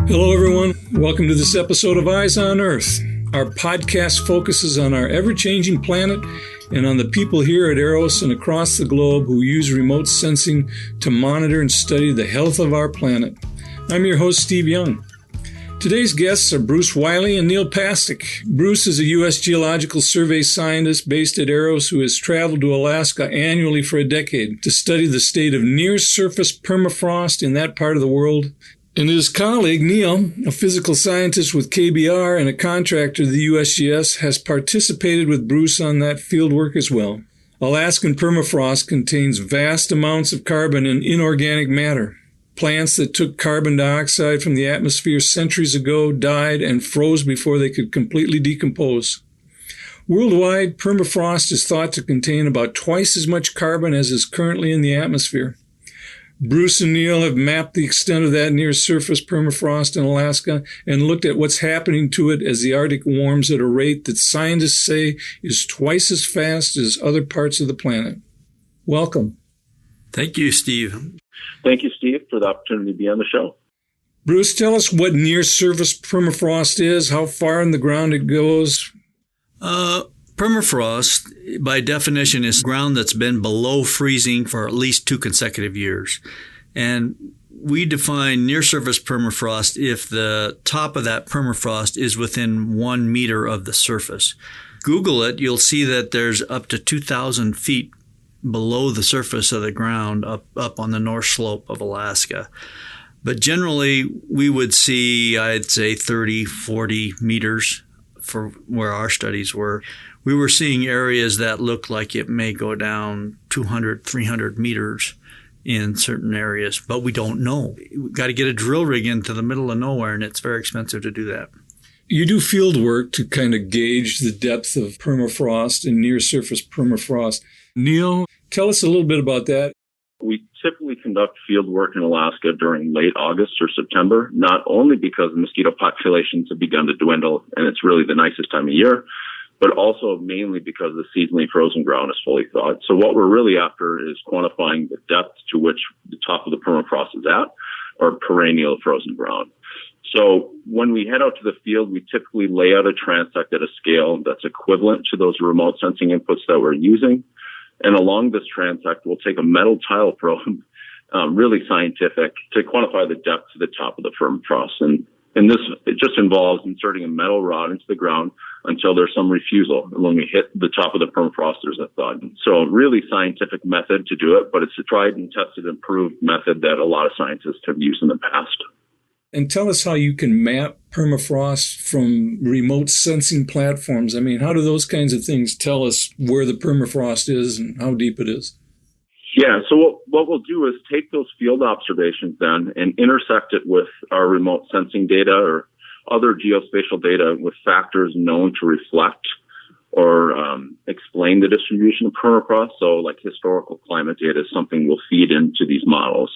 Hello, everyone. Welcome to this episode of Eyes on Earth. Our podcast focuses on our ever-changing planet and on the people here at EROS and across the globe who use remote sensing to monitor and study the health of our planet. I'm your host, Steve Young. Today's guests are Bruce Wiley and Neil Pastic. Bruce is a U.S. Geological Survey scientist based at EROS who has traveled to Alaska annually for a decade to study the state of near-surface permafrost in that part of the world. And his colleague, Neil, a physical scientist with KBR and a contractor to the USGS, has participated with Bruce on that fieldwork as well. Alaskan permafrost contains vast amounts of carbon and inorganic matter. Plants that took carbon dioxide from the atmosphere centuries ago died and froze before they could completely decompose. Worldwide, permafrost is thought to contain about twice as much carbon as is currently in the atmosphere. Bruce and Neil have mapped the extent of that near-surface permafrost in Alaska and looked at what's happening to it as the Arctic warms at a rate that scientists say is twice as fast as other parts of the planet. Welcome. Thank you, Steve. Thank you, Steve, for the opportunity to be on the show. Bruce, tell us what near-surface permafrost is, how far in the ground it goes. Permafrost, by definition, is ground that's been below freezing for at least 2 consecutive years. And we define near-surface permafrost if the top of that permafrost is within 1 meter of the surface. Google it, you'll see that there's up to 2,000 feet below the surface of the ground up on the north slope of Alaska. But generally, we would see, I'd say, 30, 40 meters for where our studies were. We were seeing areas that looked like it may go down 200, 300 meters in certain areas, but we don't know. We've got to get a drill rig into the middle of nowhere, and it's very expensive to do that. You do field work to kind of gauge the depth of permafrost and near-surface permafrost. Neil, tell us a little bit about that. We typically conduct field work in Alaska during late August or September, not only because mosquito populations have begun to dwindle and it's really the nicest time of year, but also mainly because the seasonally frozen ground is fully thawed. So what we're really after is quantifying the depth to which the top of the permafrost is at, or perennial frozen ground. So when we head out to the field, we typically lay out a transect at a scale that's equivalent to those remote sensing inputs that we're using. And along this transect, we'll take a metal tile probe, really scientific, to quantify the depth to the top of the permafrost. And this, it just involves inserting a metal rod into the ground until there's some refusal. And when we hit the top of the permafrost, there's a thud. So a really scientific method to do it, but it's a tried and tested and proved method that a lot of scientists have used in the past. And tell us how you can map permafrost from remote sensing platforms. I mean, how do those kinds of things tell us where the permafrost is and how deep it is? Yeah, so what we'll do is take those field observations then and intersect it with our remote sensing data or other geospatial data with factors known to reflect or explain the distribution of permafrost. So like historical climate data is something we'll feed into these models,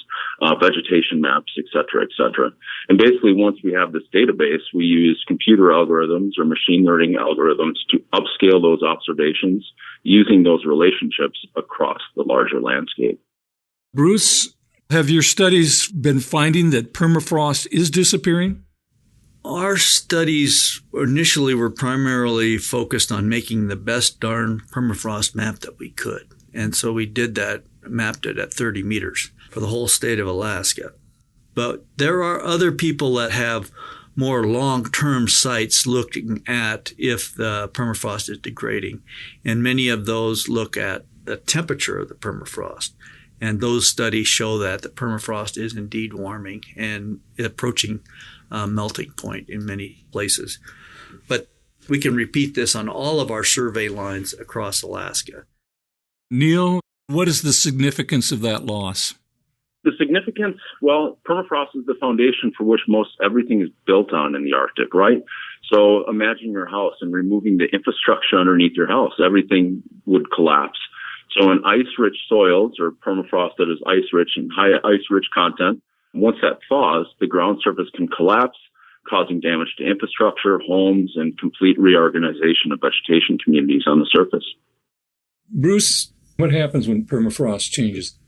vegetation maps, et cetera, et cetera. And basically, once we have this database, we use computer algorithms or machine learning algorithms to upscale those observations using those relationships across the larger landscape. Bruce, have your studies been finding that permafrost is disappearing? Our studies initially were primarily focused on making the best darn permafrost map that we could. And so we did that, mapped it at 30 meters for the whole state of Alaska. But there are other people that have more long-term sites looking at if the permafrost is degrading. And many of those look at the temperature of the permafrost. And those studies show that the permafrost is indeed warming and approaching melting point in many places. But we can repeat this on all of our survey lines across Alaska. Neil, what is the significance of that loss? The significance, well, permafrost is the foundation for which most everything is built on in the Arctic, right? So imagine your house and removing the infrastructure underneath your house. Everything would collapse. So in ice-rich soils or permafrost that is ice-rich and high ice-rich content, once that thaws, the ground surface can collapse, causing damage to infrastructure, homes, and complete reorganization of vegetation communities on the surface. Bruce, what happens when permafrost changes?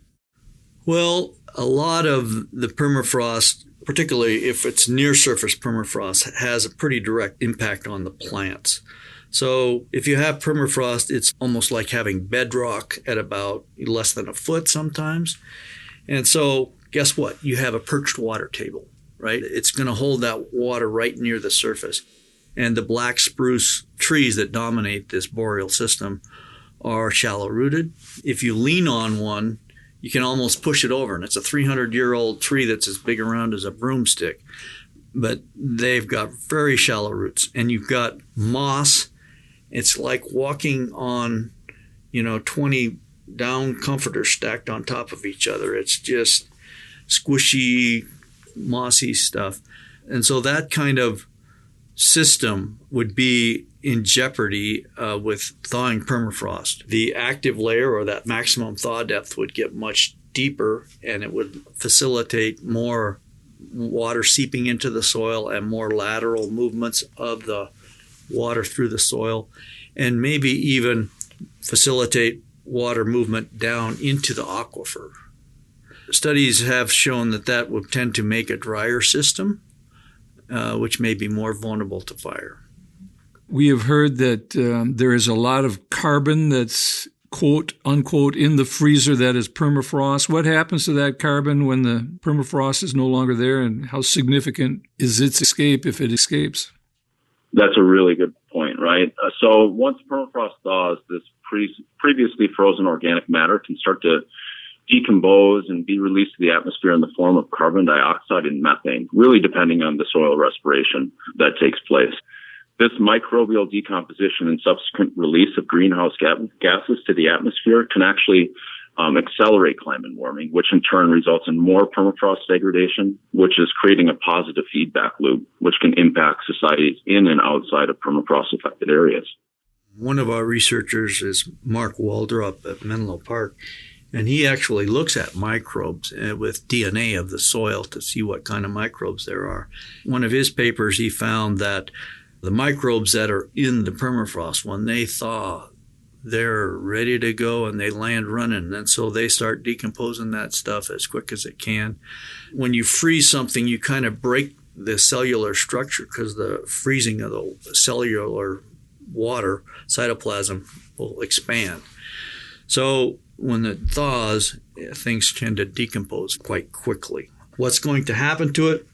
Well, a lot of the permafrost particularly if it's near surface permafrost, has a pretty direct impact on the plants. So if you have permafrost, it's almost like having bedrock at about less than a foot sometimes. And so guess what? You have a perched water table, right? It's going to hold that water right near the surface. And the black spruce trees that dominate this boreal system are shallow rooted. If you lean on one, you can almost push it over. And it's a 300-year-old tree that's as big around as a broomstick. But they've got very shallow roots. And you've got moss. It's like walking on, 20 down comforters stacked on top of each other. It's just squishy, mossy stuff. And so that kind of system would be in jeopardy with thawing permafrost. The active layer, or that maximum thaw depth, would get much deeper, and it would facilitate more water seeping into the soil and more lateral movements of the water through the soil, and maybe even facilitate water movement down into the aquifer. Studies have shown that would tend to make a drier system, which may be more vulnerable to fire. We have heard that there is a lot of carbon that's, quote, unquote, in the freezer that is permafrost. What happens to that carbon when the permafrost is no longer there, and how significant is its escape if it escapes? That's a really good point, right? So once permafrost thaws, this previously frozen organic matter can start to decompose and be released to the atmosphere in the form of carbon dioxide and methane, really depending on the soil respiration that takes place. This microbial decomposition and subsequent release of greenhouse gases to the atmosphere can actually accelerate climate warming, which in turn results in more permafrost degradation, which is creating a positive feedback loop, which can impact societies in and outside of permafrost-affected areas. One of our researchers is Mark Walder up at Menlo Park, and he actually looks at microbes with DNA of the soil to see what kind of microbes there are. One of his papers, he found that the microbes that are in the permafrost, when they thaw, they're ready to go and they land running. And so they start decomposing that stuff as quick as it can. When you freeze something, you kind of break the cellular structure because the freezing of the cellular water, cytoplasm, will expand. So when it thaws, things tend to decompose quite quickly. What's going to happen to it?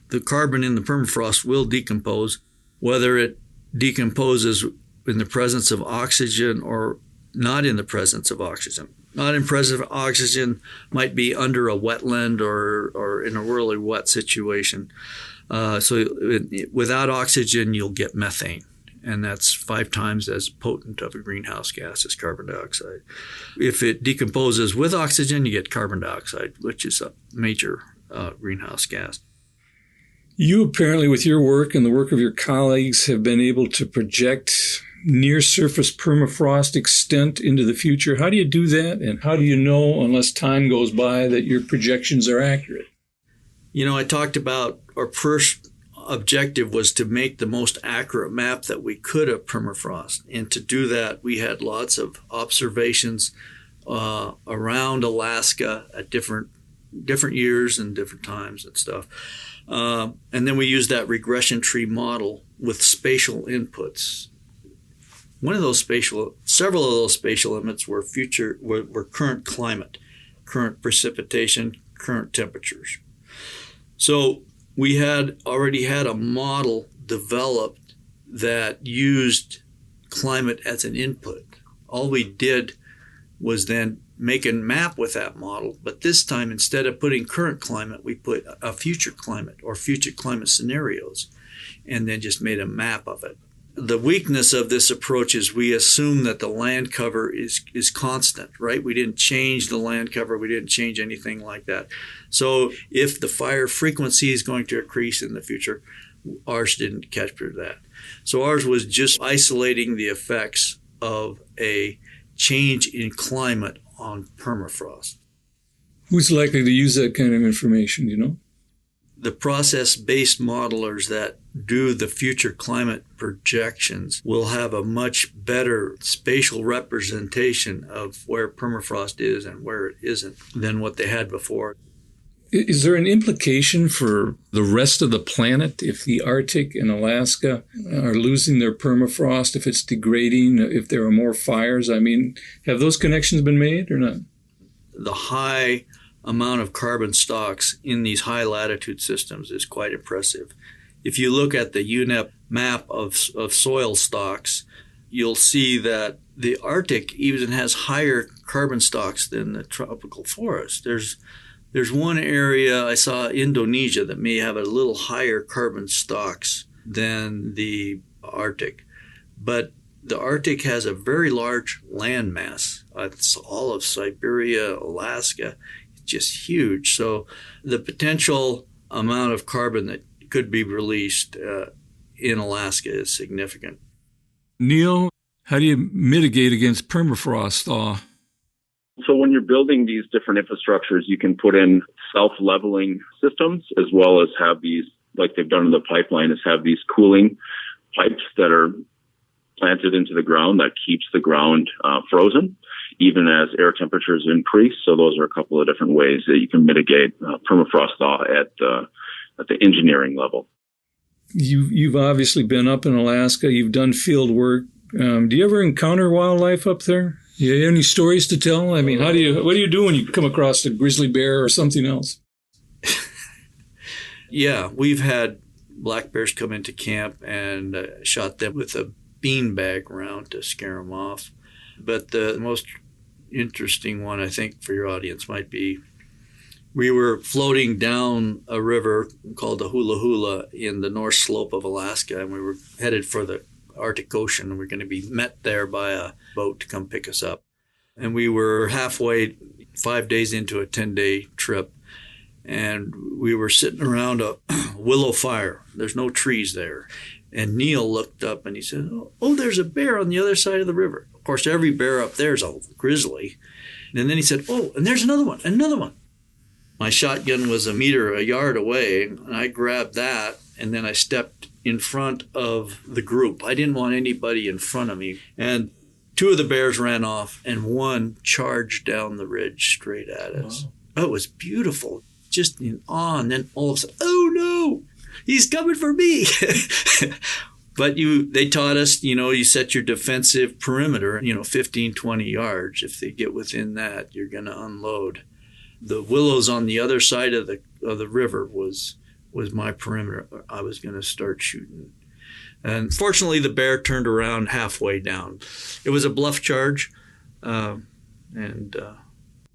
The carbon in the permafrost will decompose, whether it decomposes in the presence of oxygen or not in the presence of oxygen. Not in presence of oxygen might be under a wetland or in a really wet situation. So without oxygen, you'll get methane, and that's 5 times as potent of a greenhouse gas as carbon dioxide. If it decomposes with oxygen, you get carbon dioxide, which is a major greenhouse gas. You apparently, with your work and the work of your colleagues, have been able to project near-surface permafrost extent into the future. How do you do that, and how do you know, unless time goes by, that your projections are accurate? I talked about our first objective was to make the most accurate map that we could of permafrost. And to do that, we had lots of observations around Alaska at different years and different times and stuff. And then we used that regression tree model with spatial inputs. Several of those spatial inputs were current climate, current precipitation, current temperatures. So we had already had a model developed that used climate as an input. All we did was then make a map with that model, but this time, instead of putting current climate, we put a future climate or future climate scenarios, and then just made a map of it. The weakness of this approach is we assume that the land cover is constant, right? We didn't change the land cover. We didn't change anything like that. So if the fire frequency is going to increase in the future, ours didn't capture that. So ours was just isolating the effects of a change in climate on permafrost. Who's likely to use that kind of information, do you know? The process-based modelers that do the future climate projections will have a much better spatial representation of where permafrost is and where it isn't than what they had before. Is there an implication for the rest of the planet if the Arctic and Alaska are losing their permafrost, if it's degrading, if there are more fires? I mean, have those connections been made or not? The high amount of carbon stocks in these high latitude systems is quite impressive. If you look at the UNEP map of soil stocks, you'll see that the Arctic even has higher carbon stocks than the tropical forest. There's one area I saw, Indonesia, that may have a little higher carbon stocks than the Arctic. But the Arctic has a very large land mass. It's all of Siberia, Alaska. It's just huge. So the potential amount of carbon that could be released in Alaska is significant. Neil, how do you mitigate against permafrost thaw? So when you're building these different infrastructures, you can put in self-leveling systems as well as have these, like they've done in the pipeline, is have these cooling pipes that are planted into the ground that keeps the ground frozen, even as air temperatures increase. So those are a couple of different ways that you can mitigate permafrost thaw at the engineering level. You've obviously been up in Alaska. You've done field work. Do you ever encounter wildlife up there? Do you have any stories to tell? I mean, what do you do when you come across a grizzly bear or something else? Yeah, we've had black bears come into camp and shot them with a beanbag round to scare them off. But the most interesting one, I think, for your audience might be, we were floating down a river called the Hula Hula in the north slope of Alaska, and we were headed for the Arctic Ocean, and we're going to be met there by a boat to come pick us up. And we were halfway, 5 days into a 10-day trip, and we were sitting around a willow fire. There's no trees there. And Neil looked up and he said, oh, there's a bear on the other side of the river. Of course, every bear up there is a grizzly. And then he said, oh, and there's another one. My shotgun was a yard away, and I grabbed that, and then I stepped in front of the group. I didn't want anybody in front of me. And two of the bears ran off, and one charged down the ridge straight at us. Wow. Oh, it was beautiful, just in awe. And then all of a sudden, oh no, he's coming for me. But they taught us, you set your defensive perimeter, 15, 20 yards. If they get within that, you're going to unload. The willows on the other side of the river was my perimeter. I was going to start shooting. And fortunately, the bear turned around halfway down. It was a bluff charge. And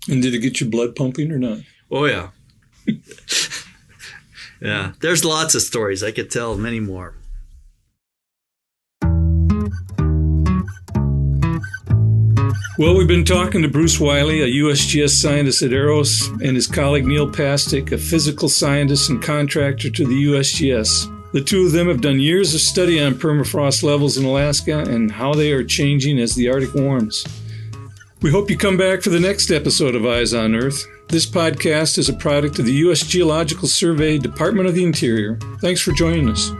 did it get your blood pumping or not? Oh, yeah. Yeah, there's lots of stories. I could tell many more. Well, we've been talking to Bruce Wiley, a USGS scientist at EROS, and his colleague Neil Pastic, a physical scientist and contractor to the USGS. The two of them have done years of study on permafrost levels in Alaska and how they are changing as the Arctic warms. We hope you come back for the next episode of Eyes on Earth. This podcast is a product of the U.S. Geological Survey, Department of the Interior. Thanks for joining us.